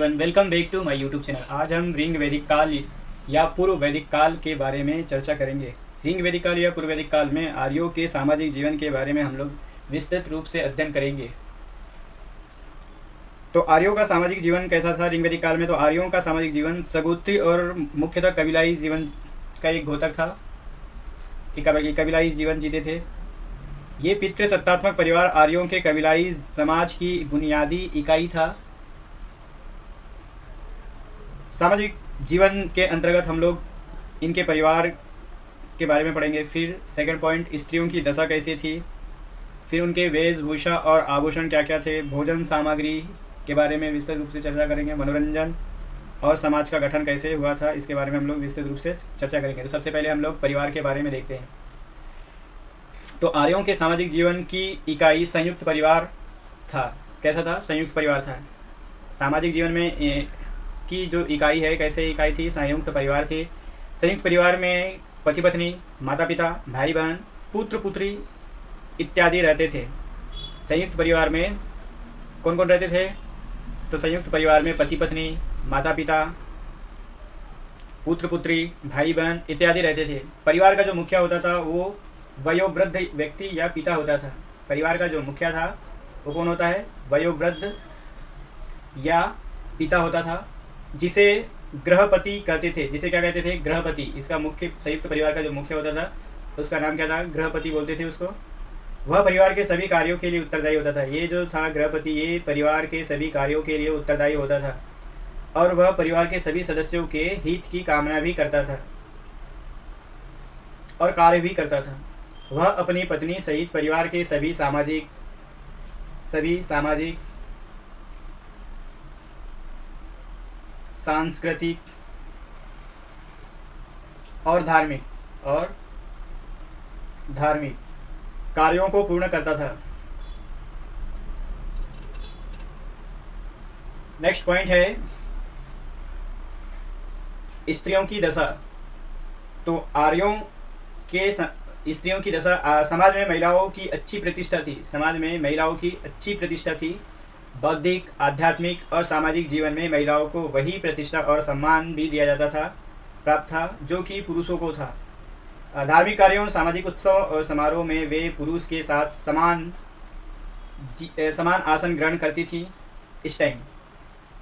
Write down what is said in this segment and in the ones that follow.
Everyone, welcome back to my YouTube channel. आज हम ring वैदिक काल या पूर्व वैदिक काल के बारे में चर्चा करेंगे। रिंग वैदिक काल या पूर्व वैदिक काल में आर्यों के सामाजिक जीवन के बारे में हम लोग विस्तृत रूप से अध्ययन करेंगे। तो आर्यों का सामाजिक जीवन कैसा था रिंग वैदिक काल में? तो आर्यों का सामाजिक जीवन सगोत्री और मुख्यतः कबीलाई जीवन का एक घोतक था। कबीलाई जीवन जीते थे। ये पितृसत्तात्मक परिवार आर्यों के कबीलाई समाज की बुनियादी इकाई था। सामाजिक जीवन के अंतर्गत हम लोग इनके परिवार के बारे में पढ़ेंगे। फिर सेकंड पॉइंट, स्त्रियों की दशा कैसी थी। फिर उनके वेशभूषा और आभूषण क्या क्या थे। भोजन सामग्री के बारे में विस्तृत रूप से चर्चा करेंगे। मनोरंजन और समाज का गठन कैसे हुआ था, इसके बारे में हम लोग विस्तृत रूप से चर्चा करेंगे। तो सबसे पहले हम लोग परिवार के बारे में देखते हैं। तो आर्यों के सामाजिक जीवन की इकाई संयुक्त परिवार था। कैसा था? संयुक्त परिवार था। सामाजिक जीवन में की जो इकाई है, कैसे इकाई थी? संयुक्त परिवार थी। संयुक्त परिवार में पति पत्नी, माता पिता, भाई बहन, पुत्र पुत्री इत्यादि रहते थे। संयुक्त परिवार में कौन कौन रहते थे? तो संयुक्त परिवार में पति पत्नी, माता पिता, पुत्र पुत्री, भाई बहन इत्यादि रहते थे। परिवार का जो मुखिया होता था वो वयोवृद्ध व्यक्ति या पिता होता था। परिवार का जो मुखिया था वो कौन होता है? वयोवृद्ध या पिता होता था, जिसे गृहपति कहते थे। जिसे क्या कहते थे? गृहपति। इसका मुख्य, संयुक्त परिवार का जो मुख्य होता था उसका नाम क्या था? गृहपति बोलते थे उसको। वह परिवार के सभी कार्यों के लिए उत्तरदायी होता था। ये जो था गृहपति, ये परिवार के सभी कार्यों के लिए उत्तरदायी होता था और वह परिवार के सभी सदस्यों के हित की कामना भी करता था और कार्य भी करता था। वह अपनी पत्नी सहित परिवार के सभी सामाजिक सांस्कृतिक और धार्मिक कार्यों को पूर्ण करता था। नेक्स्ट पॉइंट है स्त्रियों की दशा। तो आर्यों के स्त्रियों की दशा, समाज में महिलाओं की अच्छी प्रतिष्ठा थी। समाज में महिलाओं की अच्छी प्रतिष्ठा थी। बौद्धिक, आध्यात्मिक और सामाजिक जीवन में महिलाओं को वही प्रतिष्ठा और सम्मान भी दिया जाता था, प्राप्त था, जो कि पुरुषों को था। धार्मिक कार्यों, सामाजिक उत्सव और समारोह में वे पुरुष के साथ समान आसन ग्रहण करती थी। इस टाइम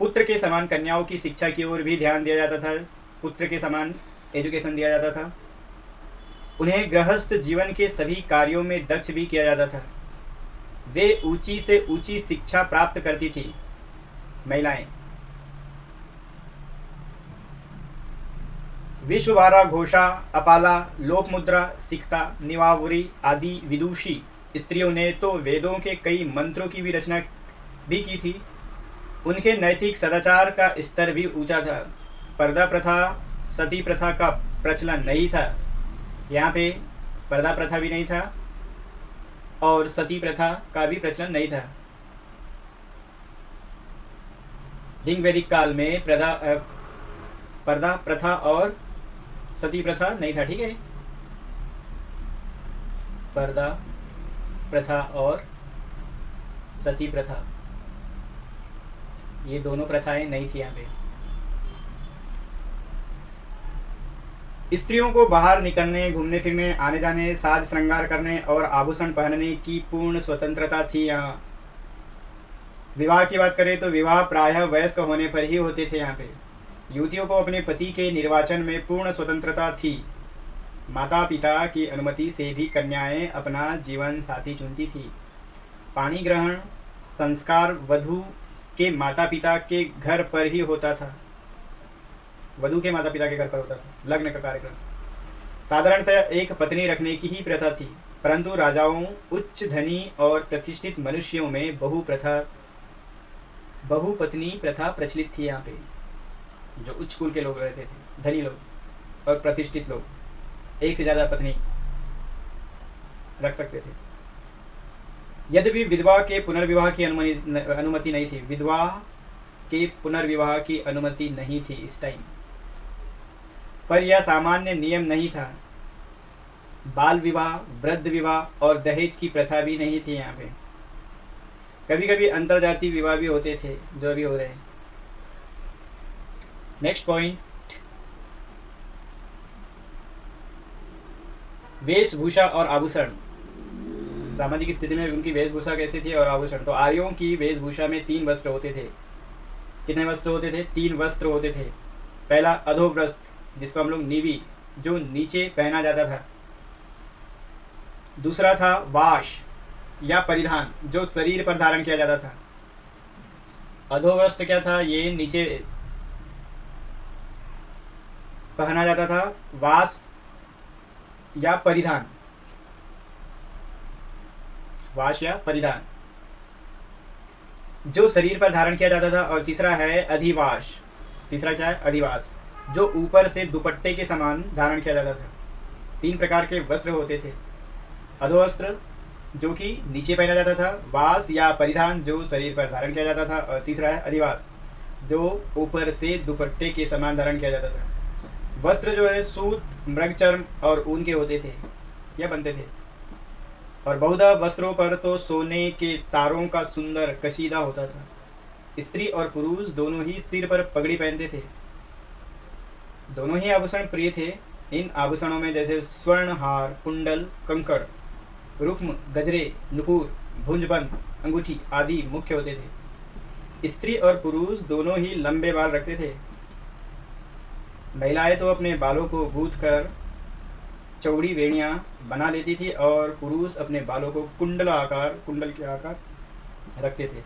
पुत्र के समान कन्याओं की शिक्षा की ओर भी ध्यान दिया जाता था। पुत्र के समान एजुकेशन दिया जाता था। उन्हें गृहस्थ जीवन के सभी कार्यों में दक्ष भी किया जाता था। वे ऊंची से ऊंची शिक्षा प्राप्त करती थी महिलाएं। विश्वभारा घोषा, अपाला, लोकमुद्रा, सिक्ता, निवावुरी आदि विदुषी स्त्रियों ने तो वेदों के कई मंत्रों की भी रचना भी की थी। उनके नैतिक सदाचार का स्तर भी ऊंचा था। पर्दा प्रथा, सती प्रथा का प्रचलन नहीं था। यहाँ पे पर्दा प्रथा भी नहीं था और सती प्रथा का भी प्रचलन नहीं था। रिंग वैदिक काल में पर्दा प्रथा और सती प्रथा नहीं था। ठीक है, पर्दा प्रथा और सती प्रथा, ये दोनों प्रथाएं नहीं थी यहाँ पे। स्त्रियों को बाहर निकलने, घूमने फिरने, आने जाने, साज श्रृंगार करने और आभूषण पहनने की पूर्ण स्वतंत्रता थी। यहाँ विवाह की बात करें तो विवाह प्रायः वयस्क होने पर ही होते थे। यहाँ पे युवतियों को अपने पति के निर्वाचन में पूर्ण स्वतंत्रता थी। माता पिता की अनुमति से भी कन्याएं अपना जीवन साथी चुनती थी। पाणी ग्रहण संस्कार वधू के माता पिता के घर पर ही होता था। वधू के माता पिता के घर पर होता था लग्न का कार्यक्रम। साधारणतः एक पत्नी रखने की ही प्रथा थी, परंतु राजाओं, उच्च धनी और प्रतिष्ठित मनुष्यों में बहुपत्नी प्रथा प्रचलित थी। यहाँ पे जो उच्च कुल के लोग रहते थे, धनी लोग और प्रतिष्ठित लोग, एक से ज़्यादा पत्नी रख सकते थे। यद्यपि विधवा के पुनर्विवाह की अनुमति नहीं थी। विधवा के पुनर्विवाह की अनुमति नहीं थी इस टाइम, पर यह सामान्य नियम नहीं था। बाल विवाह, वृद्ध विवाह और दहेज की प्रथा भी नहीं थी यहाँ पे। कभी कभी अंतरजातीय विवाह भी होते थे, जो भी हो रहे हैं। नेक्स्ट पॉइंट, वेशभूषा और आभूषण। सामाजिक स्थिति में उनकी वेशभूषा कैसी थी और आभूषण। तो आर्यों की वेशभूषा में 3 वस्त्र होते थे। कितने वस्त्र होते थे? 3 वस्त्र होते थे। पहला अधोवस्त्र, जिसको हम लोग नीवी, जो नीचे पहना जाता था। दूसरा था वाश या परिधान, जो शरीर पर धारण किया जाता था। अधोवस्त्र क्या था? ये नीचे पहना जाता था। वास या परिधान, वाश या परिधान, जो शरीर पर धारण किया जाता था। और तीसरा है अधिवास। तीसरा क्या है? अधिवास, जो ऊपर से दुपट्टे के समान धारण किया जाता था। 3 प्रकार के वस्त्र होते थे। अधोवस्त्र, जो कि नीचे पहना जाता था। वास या परिधान, जो शरीर पर धारण किया जाता था। और तीसरा है अधिवास, जो ऊपर से दुपट्टे के समान धारण किया जाता था। वस्त्र जो है सूत, मृगचर्म और ऊन के होते थे या बनते थे। और बहुधा वस्त्रों पर तो सोने के तारों का सुंदर कशीदा होता था। स्त्री और पुरुष दोनों ही सिर पर पगड़ी पहनते थे। दोनों ही आभूषण प्रिय थे। इन आभूषणों में जैसे स्वर्ण हार, कुंडल, कंकड़, रुक्म, गजरे, नुपुर, भुंजबंद, अंगूठी आदि मुख्य होते थे। स्त्री और पुरुष दोनों ही लंबे बाल रखते थे। महिलाएं तो अपने बालों को गूंथ कर चौड़ी वेणियां बना लेती थी और पुरुष अपने बालों को कुंडल के आकार रखते थे।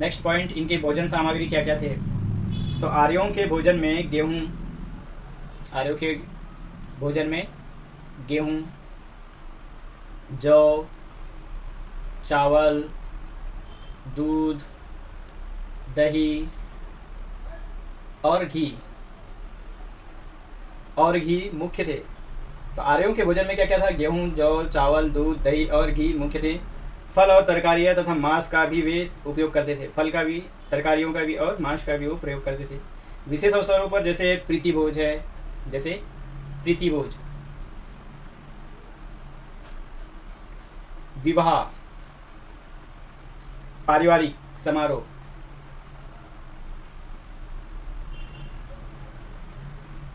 नेक्स्ट पॉइंट, इनके भोजन सामग्री क्या क्या थे। तो आर्यों के भोजन में गेहूं, आर्यों के भोजन में गेहूं, जौ, चावल, दूध, दही और घी मुख्य थे। तो आर्यों के भोजन में क्या क्या था? गेहूं, जौ, चावल, दूध, दही और घी मुख्य थे। फल और तरकारियाँ तथा मांस का भी वे उपयोग करते थे। फल का भी, तरकारियों का भी और मांस का भी वो प्रयोग करते थे। विशेष अवसरों पर जैसे प्रीति भोज है, जैसे प्रीति भोज, विवाह, पारिवारिक समारोह,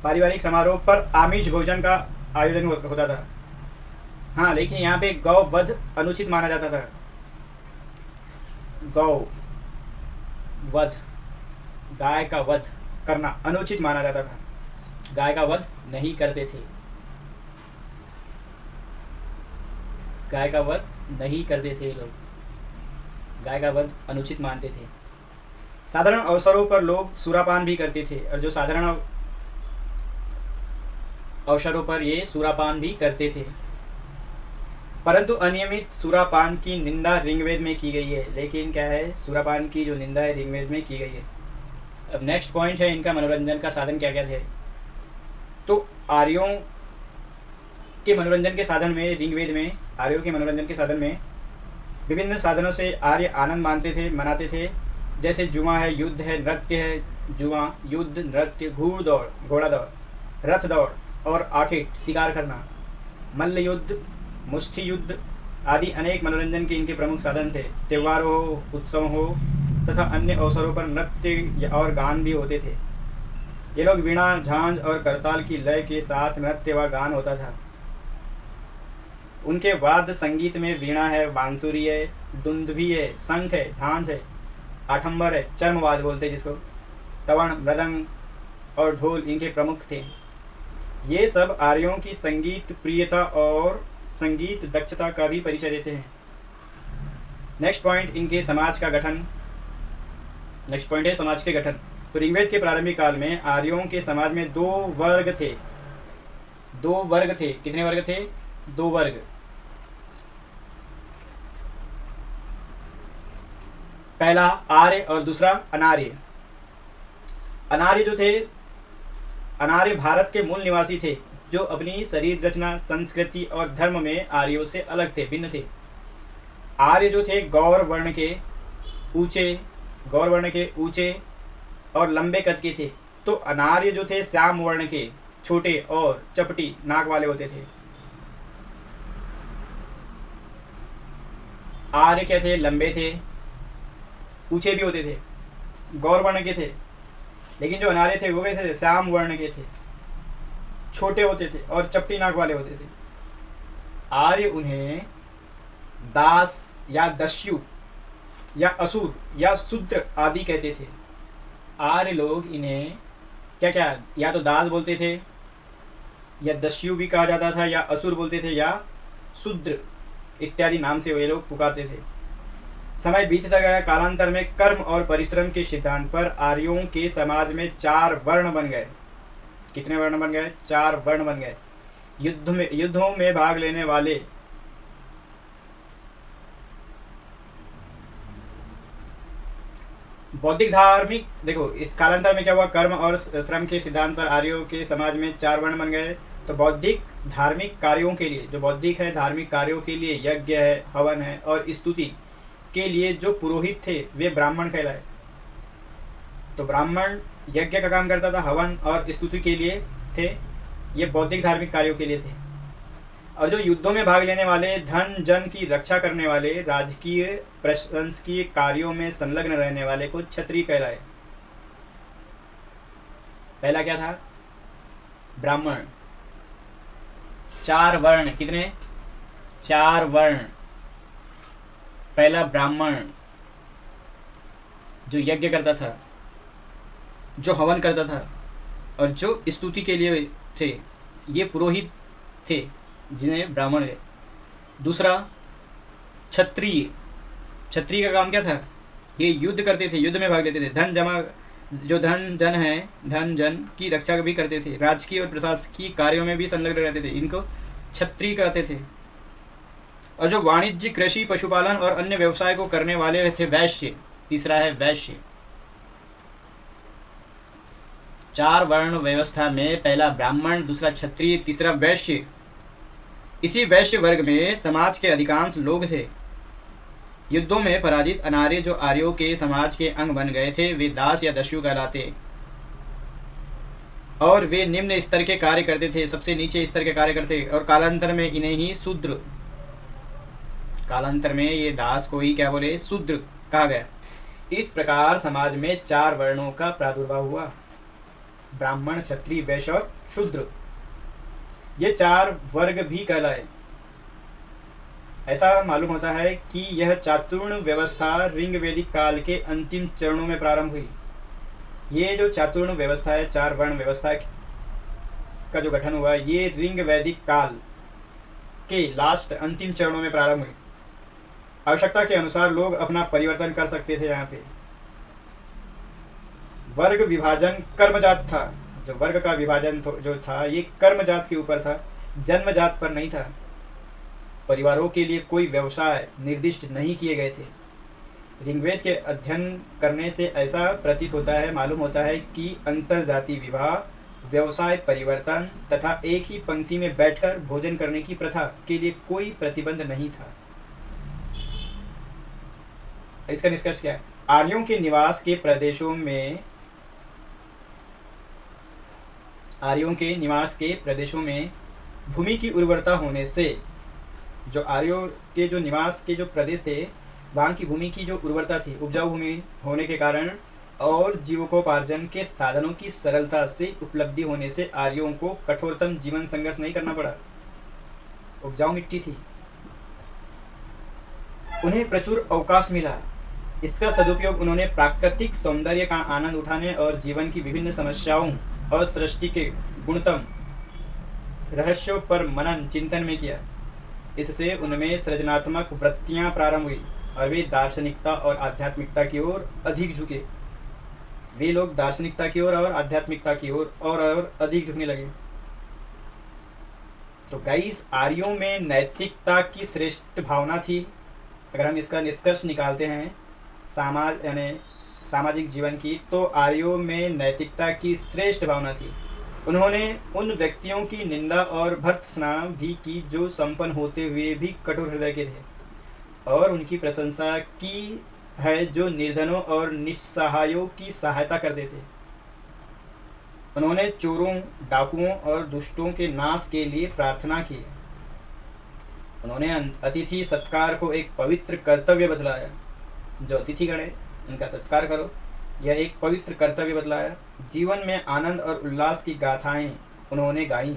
पारिवारिक समारोह पर आमिष भोजन का आयोजन होता था। हाँ, लेकिन यहाँ पे गौ वध अनुचित माना जाता था। गौ वध, गाय का वध करना अनुचित माना जाता था। गाय का वध नहीं करते थे। गाय का वध नहीं करते थे लोग, गाय का वध अनुचित मानते थे। साधारण अवसरों पर लोग सुरापान भी करते थे। और जो साधारण अवसरों पर ये सुरापान भी करते थे। परंतु अनियमित सुरापान की निंदा ऋग्वेद में की गई है। लेकिन क्या है? सुरापान की जो निंदा है ऋग्वेद में की गई है। अब नेक्स्ट पॉइंट है, इनका मनोरंजन का साधन क्या क्या थे। तो आर्यों के मनोरंजन के साधन में, ऋग्वेद में आर्यों के मनोरंजन के साधन में विभिन्न साधनों से आर्य आनंद मनाते थे। जैसे जुआ है, युद्ध है, नृत्य है। जुआ, युद्ध, नृत्य, घूड़ दौड़, घोड़ा दौड़, रथ दौड़ और आखिर शिकार करना, मल्ल युद्ध, मुष्टि युद्ध आदि अनेक मनोरंजन के इनके प्रमुख साधन थे। त्यौहार हो, उत्सव हो तथा अन्य अवसरों पर नृत्य और गान भी होते थे। ये लोग वीणा, झांझ और करताल की लय के साथ नृत्य व गान होता था। उनके वाद्य संगीत में वीणा है, बांसुरी है, दुंदुभी है, शंख है, झांझ है, आठंबर है, चर्मवाद बोलते हैं जिसको, तवण, मृदंग और ढोल इनके प्रमुख थे। ये सब आर्यों की संगीत प्रियता और संगीत दक्षता का भी परिचय देते हैं। नेक्स्ट पॉइंट, इनके समाज का गठन। नेक्स्ट पॉइंट है समाज के गठन। तो ऋग्वेद के प्रारंभिक काल में आर्यों के समाज में 2 वर्ग थे। 2 वर्ग थे। कितने वर्ग थे? 2 वर्ग। पहला आर्य और दूसरा अनार्य। अनार्य जो थे, अनार्य भारत के मूल निवासी थे, जो अपनी शरीर रचना, संस्कृति और धर्म में आर्यों से अलग थे, भिन्न थे। आर्य जो थे गौर वर्ण के ऊंचे और लंबे कद के थे। तो अनार्य जो थे श्याम वर्ण के, छोटे और चपटी नाक वाले होते थे। आर्य क्या थे? लंबे थे, ऊंचे भी होते थे। गौर वर्ण के थे, लेकिन जो अनार्य थे वो कैसे थे? श्याम वर्ण के थे, छोटे होते थे और चपटी नाक वाले होते थे। आर्य उन्हें दास या दस्यु या असुर या शूद्र आदि कहते थे। आर्य लोग इन्हें क्या क्या या तो दास बोलते थे, या दस्यु भी कहा जाता था, या असुर बोलते थे, या शूद्र इत्यादि नाम से वे लोग पुकारते थे। समय बीतता गया, कालांतर में कर्म और परिश्रम के सिद्धांत पर आर्यों के समाज में 4 वर्ण बन गए। कितने वर्ण बन गए? 4 वर्ण बन गए। युद्धों में भाग लेने वाले बौद्धिक धार्मिक, देखो इस कालांतर में क्या हुआ, कर्म और श्रम के सिद्धांत पर आर्यों के समाज में 4 वर्ण बन गए। तो बौद्धिक धार्मिक कार्यों के लिए, जो बौद्धिक है धार्मिक कार्यों के लिए यज्ञ है, हवन है और स्तुति के लिए जो पुरोहित थे वे ब्राह्मण कहलाए। तो ब्राह्मण यज्ञ का काम करता था, हवन और स्तुति के लिए थे, ये बौद्धिक धार्मिक कार्यों के लिए थे। और जो युद्धों में भाग लेने वाले, धन जन की रक्षा करने वाले, राजकीय प्रशंसकीय कार्यों में संलग्न रहने वाले को क्षत्रिय कहलाए। पहला क्या था? ब्राह्मण। 4 वर्ण, कितने? 4 वर्ण। पहला ब्राह्मण जो यज्ञ करता था, जो हवन करता था और जो स्तुति के लिए थे, ये पुरोहित थे जिन्हें ब्राह्मण है। दूसरा क्षत्रिय। क्षत्रिय का काम क्या था? ये युद्ध करते थे, युद्ध में भाग लेते थे, धन जमा, जो धन जन है, धन जन की रक्षा भी करते थे, राजकीय और प्रशासकीय कार्यों में भी संलग्न रहते थे, इनको क्षत्रिय कहते थे। और जो वाणिज्य, कृषि, पशुपालन और अन्य व्यवसाय को करने वाले थे, वैश्य। तीसरा है वैश्य। 4 वर्ण व्यवस्था में पहला ब्राह्मण, दूसरा क्षत्रिय, तीसरा वैश्य। इसी वैश्य वर्ग में समाज के अधिकांश लोग थे। युद्धों में पराजित अनार्य जो आर्यों के समाज के अंग बन गए थे, वे दास या दस्यु कहलाते और वे निम्न स्तर के कार्य करते थे, सबसे नीचे स्तर के कार्य करते। और कालांतर में इन्हें ही शूद्र, कालांतर में ये दास को ही क्या बोले? शूद्र कहा गया। इस प्रकार समाज में 4 वर्णों का प्रादुर्भाव हुआ, ब्राह्मण, क्षत्रिय, वैश्य और शूद्र। ये 4 वर्ग भी कहलाए। ऐसा मालूम होता है कि यह चातुर्ण व्यवस्था ऋग वैदिक काल के अंतिम चरणों में प्रारंभ हुई। ये जो चातुर्ण व्यवस्था है, 4 वर्ण व्यवस्था का जो गठन हुआ, ये ऋग वैदिक काल के लास्ट अंतिम चरणों में प्रारंभ हुई। आवश्यकता के अनुसार लोग अपना परिवर्तन कर सकते थे। यहाँ पे वर्ग विभाजन कर्मजात था। जो वर्ग का विभाजन जो था, ये कर्मजात के ऊपर था, जन्मजात पर नहीं था। परिवारों के लिए कोई व्यवसाय निर्दिष्ट नहीं किए गए थे। ऋग्वेद के अध्ययन करने से ऐसा प्रतीत होता है, मालूम होता है कि अंतरजाति विवाह, व्यवसाय परिवर्तन तथा एक ही पंक्ति में बैठकर भोजन करने की प्रथा के लिए कोई प्रतिबंध नहीं था। इसका निष्कर्ष क्या है? आर्यों के निवास के प्रदेशों में भूमि की उर्वरता होने से, जो आर्यों के जो निवास के जो प्रदेश थे, वहाँ की भूमि की जो उर्वरता थी, उपजाऊ भूमि होने के कारण और जीविकोपार्जन के साधनों की सरलता से उपलब्धि होने से आर्यों को कठोरतम जीवन संघर्ष नहीं करना पड़ा। उपजाऊ मिट्टी थी, उन्हें प्रचुर अवकाश मिला। इसका सदुपयोग उन्होंने प्राकृतिक सौंदर्य का आनंद उठाने और जीवन की विभिन्न समस्याओं और सृष्टि के गुणतम रहस्यों पर मनन चिंतन में किया। इससे उनमें सृजनात्मक वृत्तियां प्रारंभ हुई और वे दार्शनिकता और आध्यात्मिकता की ओर अधिक झुके। वे लोग दार्शनिकता की ओर और आध्यात्मिकता की ओर और अधिक झुकने लगे। तो गाइस, आर्यों में नैतिकता की श्रेष्ठ भावना थी। अगर हम इसका निष्कर्ष निकालते हैं सामाजिक जीवन की, तो आर्यों में नैतिकता की श्रेष्ठ भावना थी। उन्होंने उन व्यक्तियों की निंदा और भर्त्सना भी की जो संपन्न होते हुए भी कठोर हृदय के थे, और उनकी प्रशंसा की है जो निर्धनों और निस्सहायों की सहायता करते थे। उन्होंने चोरों, डाकुओं और दुष्टों के नाश के लिए प्रार्थना की। उन्होंने अतिथि सत्कार को एक पवित्र कर्तव्य बतलाया। जो अतिथिगण है, उनका सत्कार करो, यह एक पवित्र कर्तव्य बतलाया। जीवन में आनंद और उल्लास की गाथाएं उन्होंने गाई।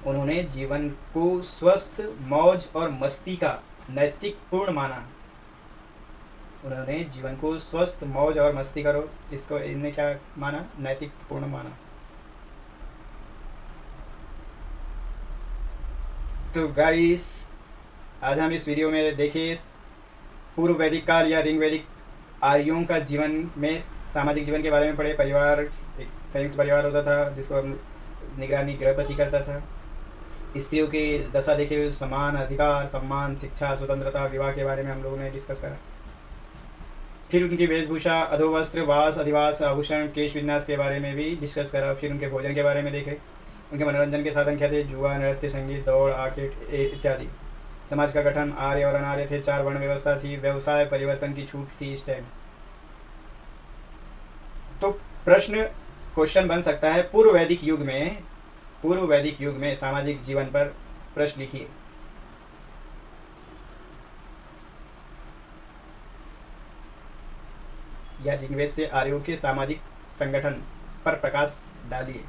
उन्होंने जीवन को स्वस्थ, मौज और मस्ती का नैतिक पूर्ण माना। उन्होंने जीवन को स्वस्थ, मौज और मस्ती करो, इसको इन्हें क्या माना? नैतिक पूर्ण माना। तो गाइस, आज हम इस वीडियो में देखे पूर्व वैदिक काल या ऋग वैदिक आर्यों का जीवन में सामाजिक जीवन के बारे में पढ़े। परिवार एक संयुक्त परिवार होता था जिसको हम निगरानी गृहपति करता था। स्त्रियों की दशा देखे हुए समान अधिकार, सम्मान, शिक्षा, स्वतंत्रता, विवाह के बारे में हम लोगों ने डिस्कस करा। फिर उनकी वेशभूषा, अधोवस्त्र, वास, अधिवास, आभूषण, केश विन्यास के बारे में भी डिस्कस करा। फिर उनके भोजन के बारे में देखे। उनके मनोरंजन के साधन क्या थे? जुआ, नृत्य, संगीत, दौड़, आर्केड इत्यादि। समाज का गठन आर्य और अनार्य थे। 4 वर्ण व्यवस्था थी। व्यवसाय परिवर्तन की छूट थी इस टाइम। तो क्वेश्चन बन सकता है, पूर्व वैदिक युग में सामाजिक जीवन पर प्रश्न लिखिए। या ऋग्वेद से आर्यों के सामाजिक संगठन पर प्रकाश डालिए।